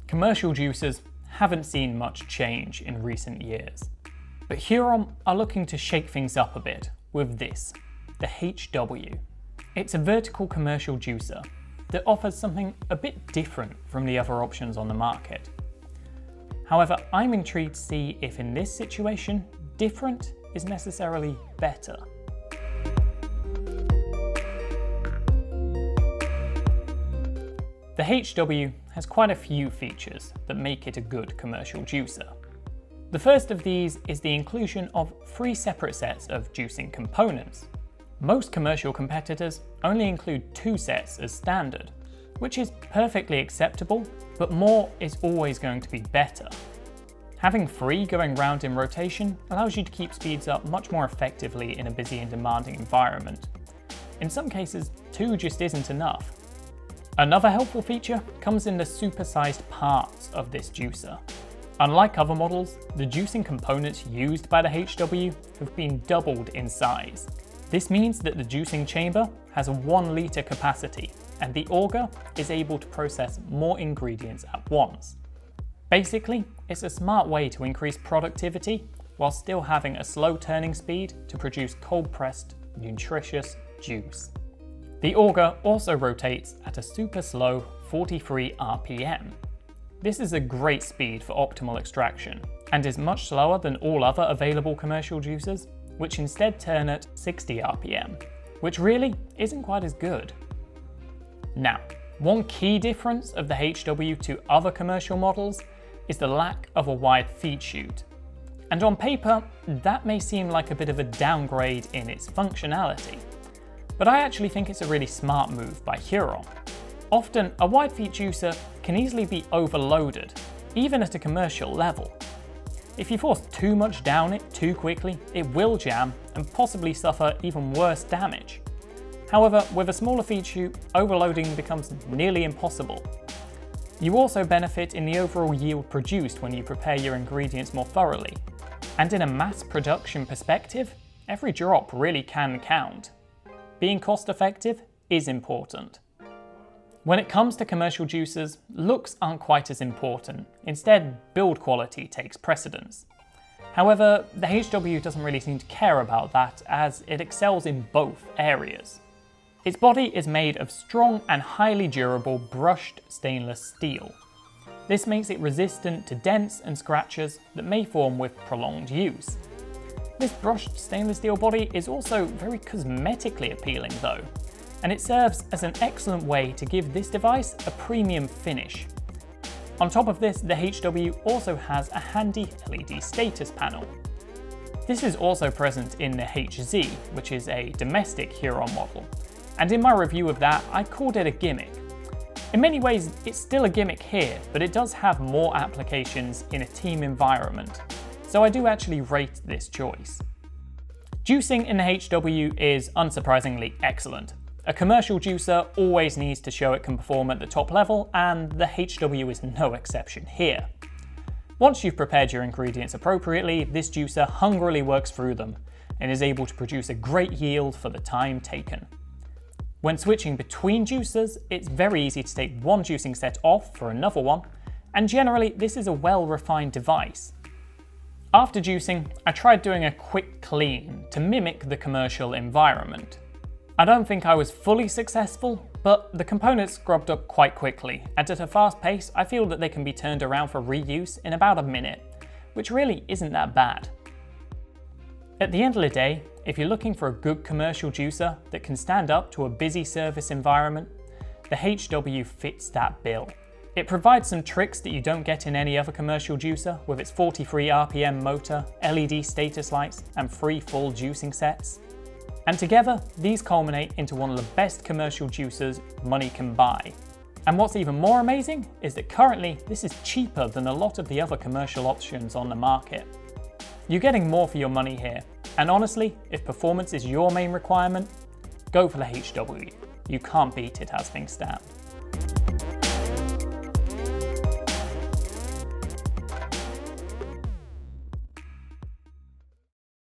Commercial juicers haven't seen much change in recent years, but Hurom are looking to shake things up a bit with this, the HW. It's a vertical commercial juicer that offers something a bit different from the other options on the market. However, I'm intrigued to see if in this situation, different is necessarily better. The HW has quite a few features that make it a good commercial juicer. The first of these is the inclusion of 3 separate sets of juicing components. Most commercial competitors only include 2 sets as standard, which is perfectly acceptable, but more is always going to be better. Having 3 going round in rotation allows you to keep speeds up much more effectively in a busy and demanding environment. In some cases, 2 just isn't enough. Another helpful feature comes in the supersized parts of this juicer. Unlike other models, the juicing components used by the HW have been doubled in size. This means that the juicing chamber has a 1 litre capacity, and the auger is able to process more ingredients at once. Basically, it's a smart way to increase productivity while still having a slow turning speed to produce cold-pressed, nutritious juice. The auger also rotates at a super slow 43 RPM. This is a great speed for optimal extraction and is much slower than all other available commercial juicers, which instead turn at 60 RPM, which really isn't quite as good. Now, one key difference of the HW to other commercial models is the lack of a wide feed chute. And on paper, that may seem like a bit of a downgrade in its functionality, but I actually think it's a really smart move by Hurom. Often, a wide feed juicer can easily be overloaded, even at a commercial level. If you force too much down it too quickly, it will jam and possibly suffer even worse damage. However, with a smaller feed chute, overloading becomes nearly impossible. You also benefit in the overall yield produced when you prepare your ingredients more thoroughly. And in a mass production perspective, every drop really can count. Being cost effective is important. When it comes to commercial juicers, looks aren't quite as important. Instead, build quality takes precedence. However, the HW doesn't really seem to care about that, as it excels in both areas. Its body is made of strong and highly durable brushed stainless steel. This makes it resistant to dents and scratches that may form with prolonged use. This brushed stainless steel body is also very cosmetically appealing though, and it serves as an excellent way to give this device a premium finish. On top of this, the HW also has a handy LED status panel. This is also present in the HZ, which is a domestic Hurom model, and in my review of that, I called it a gimmick. In many ways, it's still a gimmick here, but it does have more applications in a team environment. So I do actually rate this choice. Juicing in the HW is unsurprisingly excellent. A commercial juicer always needs to show it can perform at the top level, and the HW is no exception here. Once you've prepared your ingredients appropriately, this juicer hungrily works through them and is able to produce a great yield for the time taken. When switching between juicers, it's very easy to take one juicing set off for another one, and generally this is a well-refined device. After juicing, I tried doing a quick clean to mimic the commercial environment. I don't think I was fully successful, but the components scrubbed up quite quickly, and at a fast pace I feel that they can be turned around for reuse in about a minute, which really isn't that bad. At the end of the day, if you're looking for a good commercial juicer that can stand up to a busy service environment, the HW fits that bill. It provides some tricks that you don't get in any other commercial juicer with its 43 RPM motor, LED status lights, and 3 full juicing sets. And together, these culminate into one of the best commercial juicers money can buy. And what's even more amazing is that currently this is cheaper than a lot of the other commercial options on the market. You're getting more for your money here, and honestly, if performance is your main requirement, go for the HW. You can't beat it as things stand.